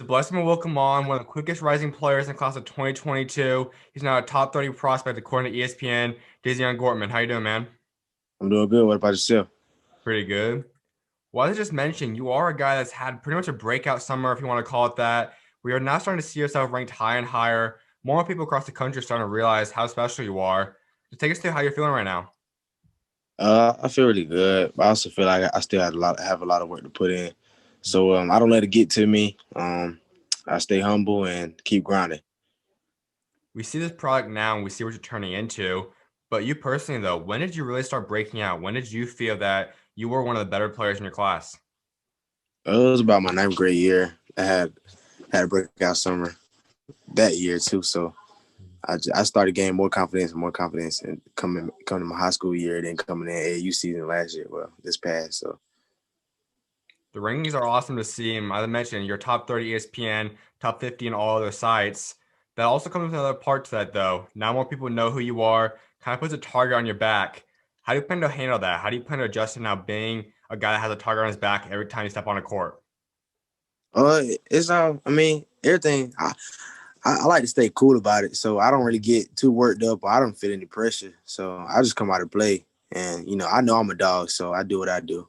The blessing to welcome on one of the quickest rising players in the class of 2022. He's now a top 30 prospect according to ESPN. Jazian Gortman, how you doing, man? I'm doing good. What about yourself? Pretty good. Well, as I just mentioned, you are a guy that's had pretty much a breakout summer, if you want to call it that. We are now starting to see yourself ranked higher and higher. More people across the country are starting to realize how special you are. Just take us through how you're feeling right now. I feel really good, but I also feel like I still have a lot of work to put in. So I don't let it get to me. I stay humble and keep grinding. We see this product now and we see what you're turning into. But you personally, though, when did you really start breaking out? When did you feel that you were one of the better players in your class? It was about my ninth grade year. I had a breakout summer that year too. So I started gaining more confidence, and coming to my high school year, then coming in AAU season last year. Well, this past. So The rankings are awesome to see. And as I mentioned, you're top 30 ESPN, top 50 in all other sites. That also comes with another part to that, though. Now more people know who you are, kind of puts a target on your back. How do you plan to handle that? How do you plan to adjust to now being a guy that has a target on his back every time you step on a court? it's I mean everything. I like to stay cool about it, so I don't really get too worked up. Or I don't feel any pressure, so I just come out and play. And I know I'm a dog, so I do what I do.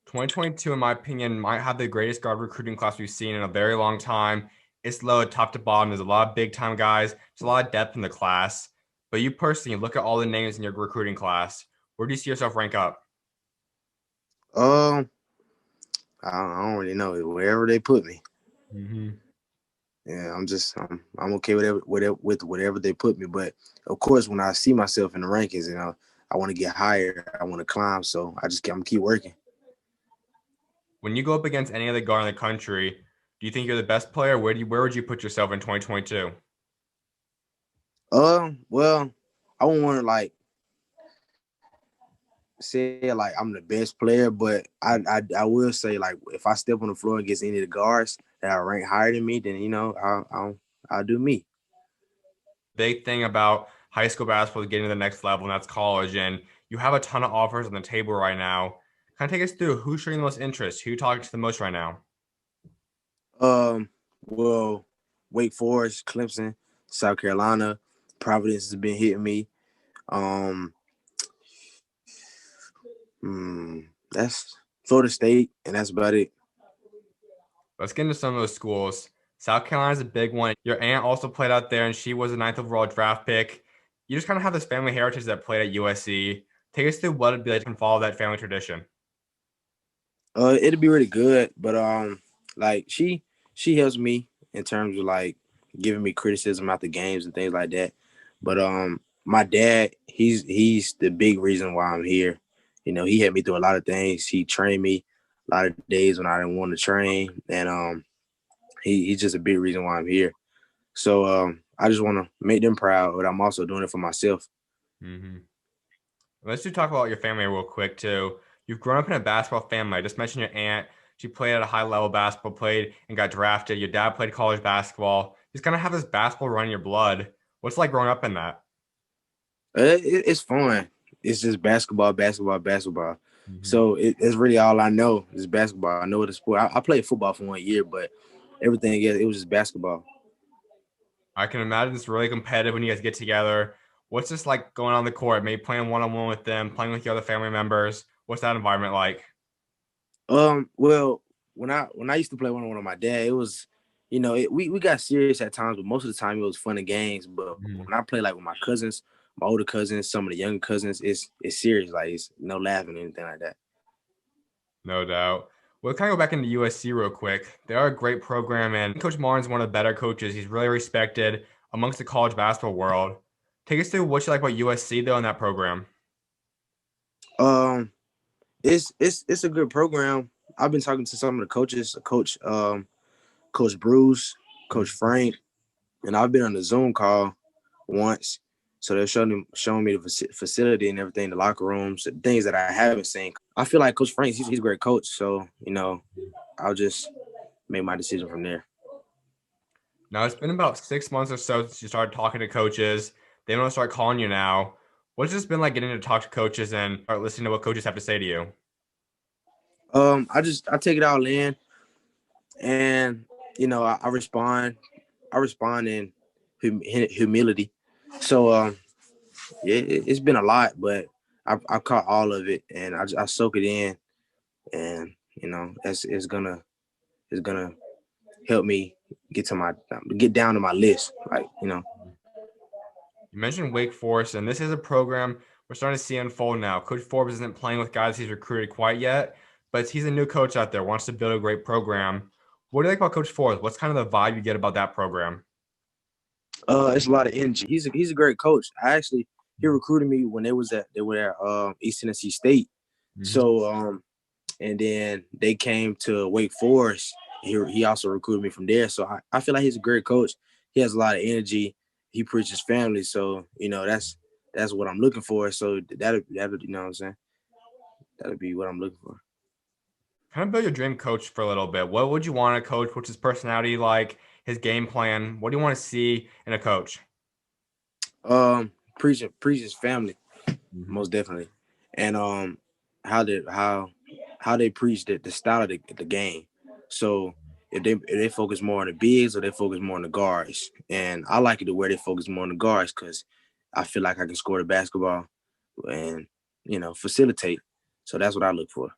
2022, in my opinion, might have the greatest guard recruiting class we've seen in a very long time. It's low top to bottom. There's a lot of big time guys. There's a lot of depth in the class. But you personally, look at all the names in your recruiting class. Where do you see yourself rank up? Um, I don't really know wherever they put me. Mm-hmm. Yeah, I'm okay with whatever they put me. But of course, when I see myself in the rankings, I want to get higher. I want to climb. So I'm gonna keep working. When you go up against any other guard in the country, do you think you're the best player? Where would you put yourself in 2022? Well, I wouldn't want to say like I'm the best player, but I will say like if I step on the floor against any of the guards that are ranked higher than me, then I'll do me. Big thing about high school basketball is getting to the next level, and that's college. And you have a ton of offers on the table right now. Kind of take us through who's showing the most interest, who you talking to the most right now. Um, well, Wake Forest, Clemson, South Carolina, Providence has been hitting me. Um, that's Florida State, and that's about it. Let's get into some of those schools. South Carolina's a big one. Your aunt also played out there, and she was a ninth overall draft pick. You just kind of have this family heritage that played at USC. Take us through what it'd be like to follow that family tradition. It'll be really good, but like she helps me in terms of like giving me criticism after games and things like that. But my dad, he's the big reason why I'm here. He helped me through a lot of things. He trained me a lot of days when I didn't want to train, and he's just a big reason why I'm here. So I just want to make them proud, but I'm also doing it for myself. Mm-hmm. Let's just talk about your family real quick too. You've grown up in a basketball family. I just mentioned your aunt. She played at a high level basketball, played and got drafted. Your dad played college basketball. You just kind of have this basketball run in your blood. What's it like growing up in that? It's fun. It's just basketball, basketball, basketball. Mhm. So it's really all I know is basketball. I know the sport. I played football for 1 year, but everything else, it was just basketball. I can imagine it's really competitive when you guys get together. What's this like going on the court? Maybe playing one on one with them, playing with your other family members. What's that environment like? Well, when I used to play one on one with my dad, it was, we got serious at times, but most of the time it was fun and games. But Mhm. when I play like with my cousins, my older cousins, some of the younger cousins, it's serious. Like it's no laughing or anything like that. No doubt. We'll kind of go back into USC real quick. They are a great program, and Coach Martin's one of the better coaches. He's really respected amongst the college basketball world. Take us through what you like about USC though in that program. Um, it's a good program. I've been talking to some of the coaches, Coach Bruce, Coach Mhm. Frank, and I've been on the Zoom call once. So they're showing me the facility and everything, the locker rooms, the things that I haven't seen. I feel like Coach Frank, he's a great coach. So I'll just make my decision from there. Now it's been about 6 months or so since you started talking to coaches. They want to start calling you now. What's this been like getting to talk to coaches and start listening to what coaches have to say to you? I take it all in. and I respond. I respond in humility. So yeah, it's been a lot, but I caught all of it, and I soak it in, and it's gonna help me get down to my list, like. You mentioned Wake Forest, and this is a program we're starting to see unfold now. Coach Forbes isn't playing with guys he's recruited quite yet, but he's a new coach out there, wants to build a great program. What do you like about Coach Forbes? What's kind of the vibe you get about that program? It's a lot of energy. He's a great coach. He recruited me when they were at East Tennessee State. Mm-hmm. So and then they came to Wake Forest. He also recruited me from there. So I feel like he's a great coach. He has a lot of energy. He preaches family. So that's what I'm looking for. So that'll you know what I'm saying. That'll be what I'm looking for. Kind of build your dream coach for a little bit. What would you want a coach? What's his personality like? His game plan? What do you want to see in a coach? Preaches family, Mm-hmm. most definitely, and how they preach the style of the game. So if they focus more on the bigs or they focus more on the guards, and I like it to where they focus more on the guards because I feel like I can score the basketball and facilitate. So that's what I look for.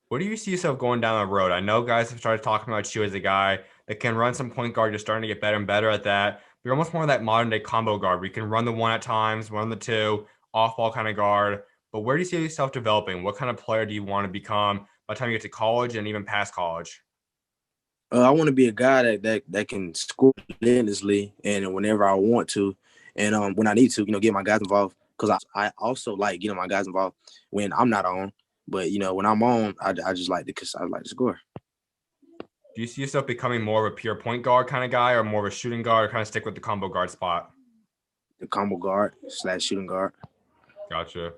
Where do you see yourself going down the road? I know guys have started talking about you as a guy that can run some point guard. You're starting to get better and better at that. But you're almost more of that modern day combo guard where you can run the one at times, run the two, off ball kind of guard. But where do you see yourself developing? What kind of player do you want to become by the time you get to college and even past college? I want to be a guy that can score relentlessly and whenever I want to, and when I need to, get my guys involved. Because I also like getting my guys involved when I'm not on. But when I'm on, I just like I like to score. Do you see yourself becoming more of a pure point guard kind of guy or more of a shooting guard or kind of stick with the combo guard spot? The combo guard / shooting guard. Gotcha.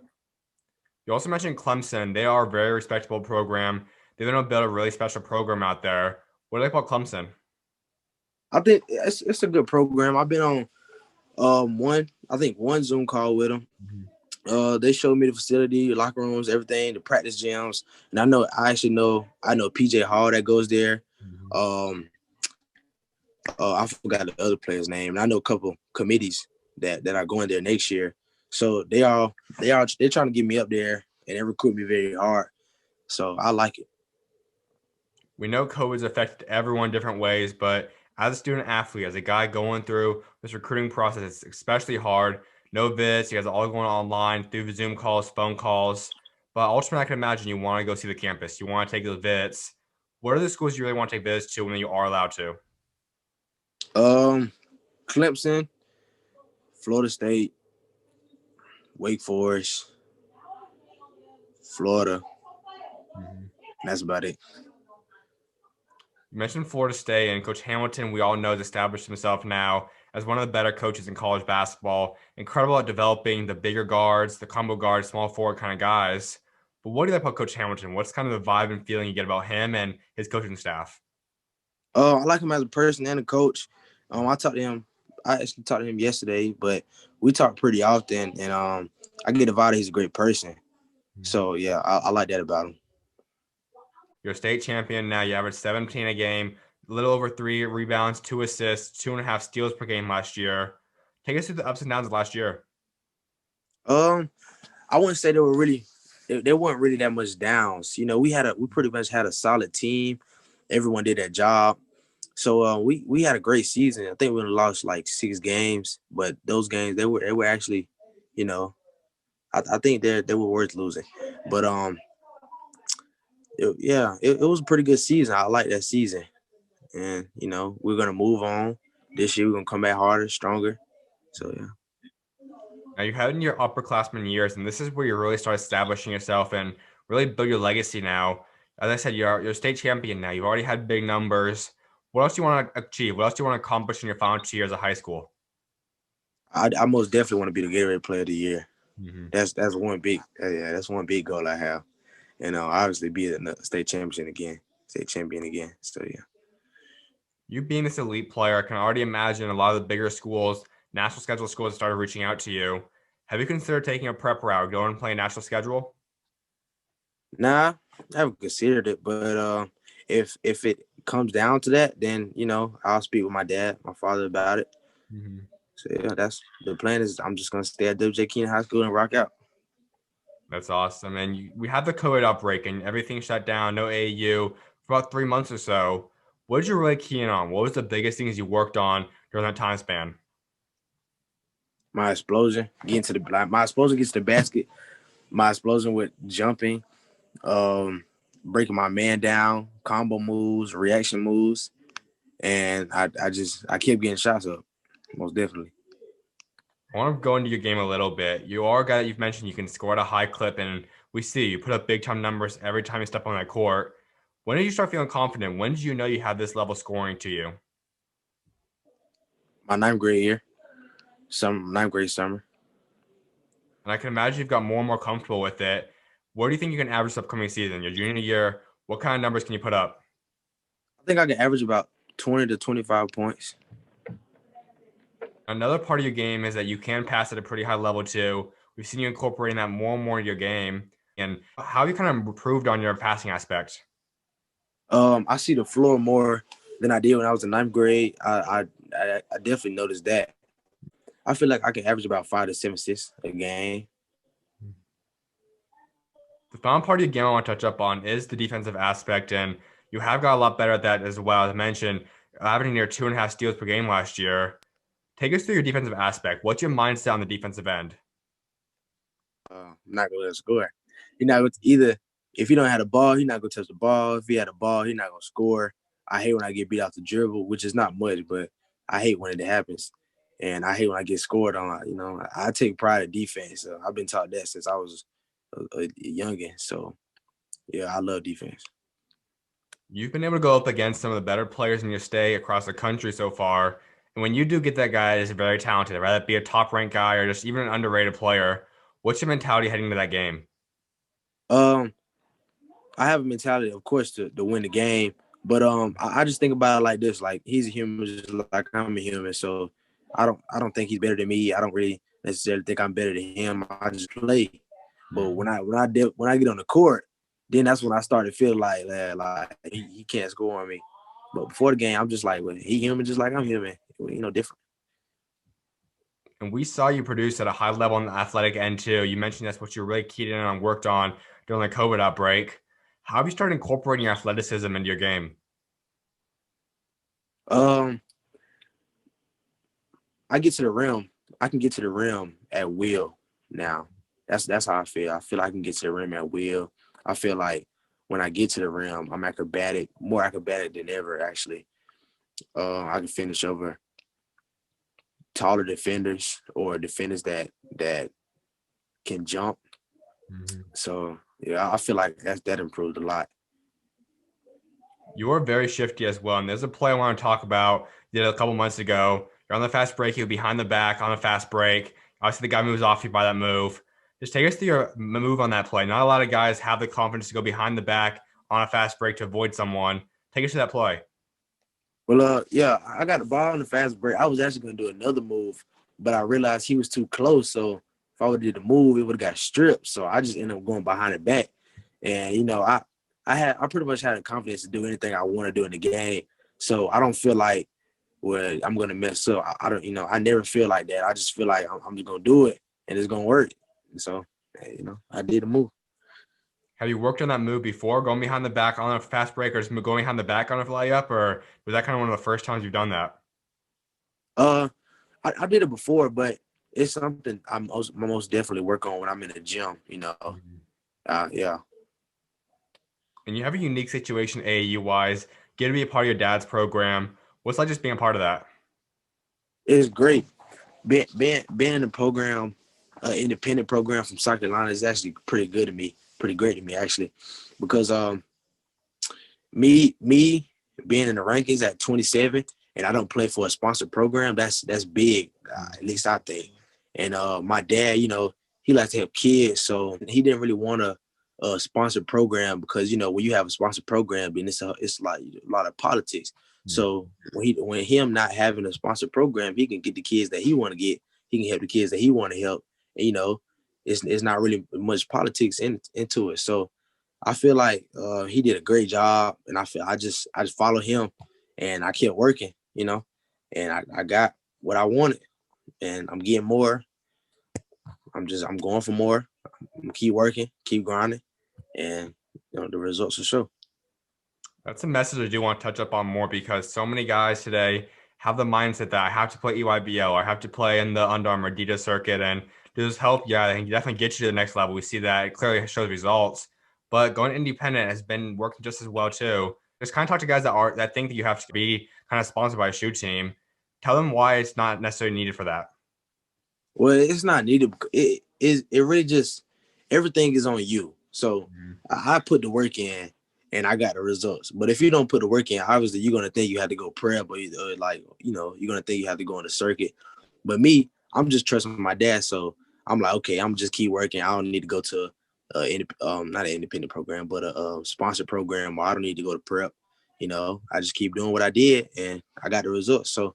You also mentioned Clemson. They are a very respectable program. They've been able to build a really special program out there. What do you like about Clemson? I think it's a good program. I've been on one Zoom call with them. Mhm. They showed me the facility, locker rooms, everything, the practice gyms, and I know PJ Hall that goes there. Mhm. Um, I forgot the other player's name, and I know a couple committees that are going there next year. So they're trying to get me up there, and they recruit me very hard. So I like it. We know COVID's affected everyone in different ways, but as a student athlete, as a guy going through this recruiting process, it's especially hard. No visits, you guys are all going online through Zoom calls, phone calls. But ultimately, I can imagine you want to go see the campus. You want to take those visits. What are the schools you really want to take visits to when you are allowed to? Um, Clemson, Florida State, Wake Forest, Florida. Mhm. That's about it. You mentioned Florida State and Coach Hamilton, we all know, has established himself now as one of the better coaches in college basketball. Incredible at developing the bigger guards, the combo guards, small forward kind of guys. But what do you like about Coach Hamilton? What's kind of the vibe and feeling you get about him and his coaching staff? I like him as a person and a coach. I talked to him. I actually talked to him yesterday, but we talk pretty often, and I get the vibe that he's a great person. So yeah, I like that about him. You're a state champion now. You averaged 17 a game, a little over 3 rebounds, 2 assists, 2.5 steals per game last year. Take us through the ups and downs of last year. Um, I wouldn't say they were really. There weren't really that much downs. We pretty much had a solid team. Everyone did their job. So we had a great season. I think we lost like 6 games, but those games they were actually, you know, I think they were worth losing. But it was a pretty good season. I like that season, and we're gonna move on this year. We're gonna come back harder, stronger. So yeah. Now you're having your upperclassmen years, and this is where you really start establishing yourself and really build your legacy now. As I said, you're a state champion now. You've already had big numbers. What else do you want to achieve? What else do you want to accomplish in your final 2 years of high school? I most definitely want to be the Gatorade Player of the Year. Mhm. That's one big that's one big goal I have. And obviously be a state champion again. So yeah. You being this elite player, I can already imagine a lot of the bigger schools, national schedule schools started reaching out to you. Have you considered taking a prep route, going and playing national schedule? Nah, I haven't considered it, but if it comes down to that, then I'll speak with my dad, my father about it. Mhm. So yeah, that's the plan. Is I'm just gonna stay at W.J. Keenan High School and rock out. That's awesome. And we had the COVID outbreak and everything shut down, no AAU for about 3 months or so. What did you really key in on? What was the biggest things you worked on during that time span? My explosion, getting to the my explosion gets to the basket. My explosion with jumping, um, breaking my man down, combo moves, reaction moves, and I kept getting shots up, most definitely. I want to go into your game a little bit. You are a guy that you've mentioned you can score at a high clip, and we see you put up big time numbers every time you step on that court. When did you start feeling confident? When did you know you had this level scoring to you? My ninth grade year, ninth grade summer. And I can imagine you've got more and more comfortable with it. Where do you think you can average this upcoming season? Your junior year, what kind of numbers can you put up? I think I can average about 20 to 25 points. Another part of your game is that you can pass at a pretty high level too. We've seen you incorporating that more and more in your game. And how have you kind of improved on your passing aspect? I see the floor more than I did when I was in ninth grade. I definitely noticed that. I feel like I can average about 5 to 7 assists a game. The final part of your game I want to touch up on is the defensive aspect, and you have got a lot better at that as well. As I mentioned, averaging near 2.5 steals per game last year. Take us through your defensive aspect. What's your mindset on the defensive end? I'm not gonna let score. You're not going to either. If he don't have the ball, he's not gonna touch the ball. If he had the ball, he's not gonna score. I hate when I get beat out the dribble, which is not much, but I hate when it happens, and I hate when I get scored on. I take pride in defense. I've been taught that since I was a youngin. So yeah, I love defense. You've been able to go up against some of the better players in your stay across the country so far. And when you do get that guy that is very talented, whether it be a top ranked guy or just even an underrated player, what's your mentality heading into that game? Um, I have a mentality, of course, to win the game, but I just think about it like this: like he's a human, just like I'm a human. So I don't think he's better than me. I don't really necessarily think I'm better than him. I just play. But when I get on the court, then that's when I start to feel like he can't score on me. But before the game, I'm just like, well, he human, just like I'm human. Different. And we saw you produce at a high level on the athletic end too. You mentioned that's what you really keyed in on, worked on during the COVID outbreak. How have you started incorporating your athleticism into your game? Um, I get to the rim. I can get to the rim at will now. That's how I feel. I feel I can get to the rim at will. I feel like when I get to the rim, I'm acrobatic, more acrobatic than ever. Actually, I can finish over taller defenders or defenders that can jump. Mhm. So yeah, I feel like that improved a lot. You're very shifty as well. And there's a play I want to talk about. You did a couple months ago. You're on the fast break. You're behind the back on a fast break. Obviously, the guy moves off you by that move. Just take us through your move on that play. Not a lot of guys have the confidence to go behind the back on a fast break to avoid someone. Take us to that play. Well, yeah, I got the ball on the fast break. I was actually gonna do another move, but I realized he was too close. So if I would have did the move, it would have got stripped. So I just ended up going behind the back. And I pretty much had the confidence to do anything I want to do in the game. So I don't feel like I'm gonna mess up. I don't, I never feel like that. I just feel like I'm just gonna do it and it's gonna work. And so, I did the move. Have you worked on that move before, going behind the back on a fast break, or just going behind the back on a layup, or was that kind of one of the first times you've done that? Uh, I did it before, but it's something I most definitely work on when I'm in the gym. Mhm. Yeah, And you have a unique situation AAU wise. Get to be a part of your dad's program. What's like just being a part of that? it's great. Being in the program, independent program from South Carolina is actually pretty good to me, pretty great to me actually, because me being in the rankings at 27 and I don't play for a sponsored program, that's big, at least I think. And my dad, he likes to help kids, so he didn't really want a sponsored program because when you have a sponsored program, then it's like a lot of politics. So when him not having a sponsored program, he can get the kids that he want to get. He can help the kids that he want to help. And, it's not really much politics into it. So I feel like he did a great job, and I just followed him, and I kept working, and I got what I wanted, and I'm getting more. I'm going for more. I'm gonna keep working, keep grinding, and the results will show. That's a message I do want to touch up on more because so many guys today have the mindset that I have to play EYBL or I have to play in the Under Armour Adidas circuit. And does this help? Yeah, I think definitely get you to the next level. We see that it clearly shows results. But going independent has been working just as well too. Just kind of talk to guys that think that you have to be kind of sponsored by a shoe team. Tell them why it's not necessarily needed for that. Well, it's not needed. It really just everything is on you. So Mhm. I put the work in and I got the results. But if you don't put the work in, obviously you're gonna think you have to go prep or like you're gonna think you have to go on the circuit. But me, I'm just trusting my dad. So I'm like, okay, I'm just keep working. I don't need to go to not an independent program, but a sponsored program, or I don't need to go to prep. I just keep doing what I did and I got the results. So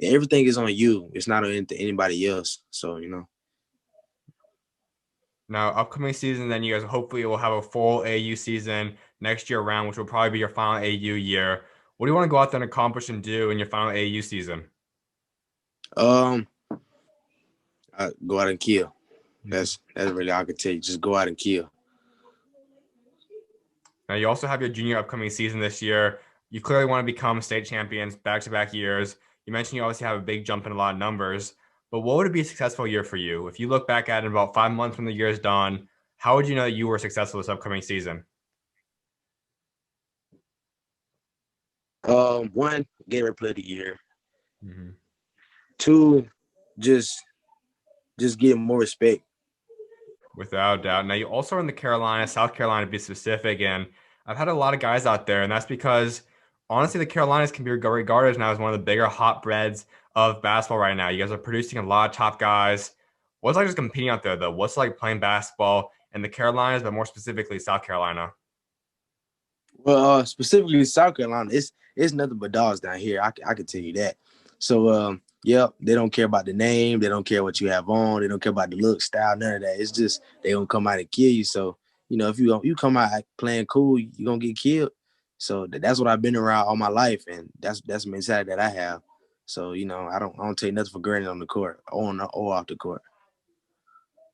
everything is on you. It's not on anybody else. So. Now, upcoming season, then you guys hopefully will have a full AU season next year around, which will probably be your final AU year. What do you want to go out there and accomplish and do in your final AU season? Um, I go out and kill. Mhm. That's really all I can tell you. Just go out and kill. Now, you also have your junior upcoming season this year. You clearly want to become state champions back-to-back years. You mentioned you obviously have a big jump in a lot of numbers, but what would it be a successful year for you? If you look back at it about 5 months when the year is done, how would you know that you were successful this upcoming season? One, Gatorade Player of the Year. Mhm. Two, just just getting more respect. Without doubt. Now, you also are in the Carolina, South Carolina to be specific, and I've had a lot of guys out there, and that's because honestly, the Carolinas can be regarded now as one of the bigger hotbeds of basketball right now. You guys are producing a lot of top guys. What's it like just competing out there, though? What's it like playing basketball in the Carolinas, but more specifically South Carolina? Well, specifically South Carolina, it's nothing but dogs down here. I can tell you that. So, yeah, they don't care about the name. They don't care what you have on. They don't care about the look, style, none of that. It's just they gonna come out and kill you. So, if you come out playing cool, you gonna get killed. So that's what I've been around all my life, and that's the mentality that I have. So, I don't take nothing for granted on the court, on or off the court.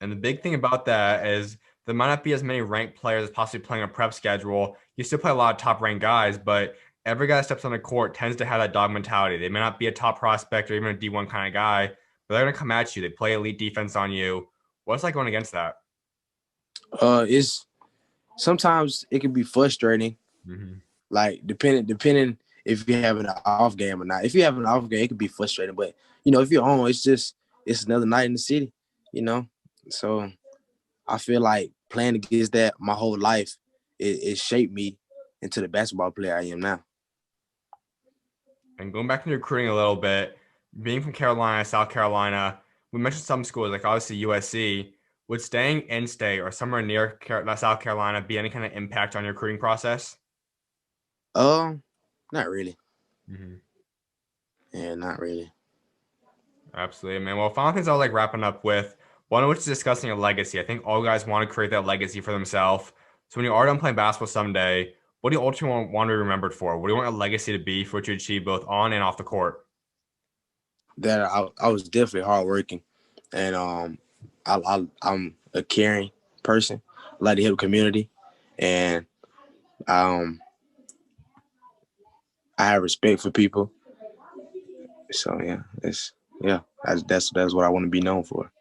And the big thing about that is there might not be as many ranked players as possibly playing a prep schedule. You still play a lot of top ranked guys, but every guy that steps on the court tends to have that dog mentality. They may not be a top prospect or even a D1 kind of guy, but they're going to come at you. They play elite defense on you. What's like going against that? It's sometimes it can be frustrating, Hmm. like depending if you're having an off game or not. If you have an off game, it can be frustrating. But if you're on, it's another night in the city. You know, so I feel like playing against that my whole life, it shaped me into the basketball player I am now. And going back into recruiting a little bit, being from Carolina, South Carolina, we mentioned some schools like obviously USC. Would staying in state or somewhere near South Carolina be any kind of impact on your recruiting process? Um, Not really. Mhm. Yeah, not really. Absolutely, man. Well, final things I was like wrapping up with one of which is discussing a legacy. I think all guys want to create that legacy for themselves. So when you are done playing basketball someday, what do you ultimately want to be remembered for? What do you want a legacy to be for what you achieve both on and off the court? That I was definitely hardworking, and I'm a caring person. I like to help the community, and um, I have respect for people. So that's what I want to be known for.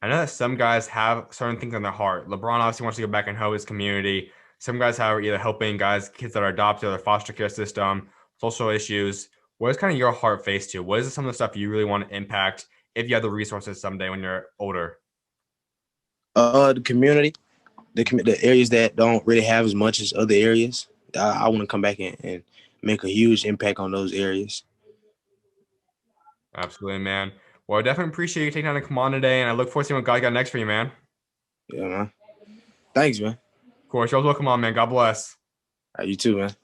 I know that some guys have certain things on their heart. LeBron obviously wants to go back and help his community. Some guys have either helping guys, kids that are adopted, or the foster care system, social issues. What is kind of your heart face to? What is some of the stuff you really want to impact if you have the resources someday when you're older? The community, the areas that don't really have as much as other areas. I want to come back and make a huge impact on those areas. Absolutely, man. Well, I definitely appreciate you taking time to come on today, and I look forward to seeing what God got next for you, man. Of Yeah, man. Thanks, man. course, you're always welcome on, man. God bless. You too, man.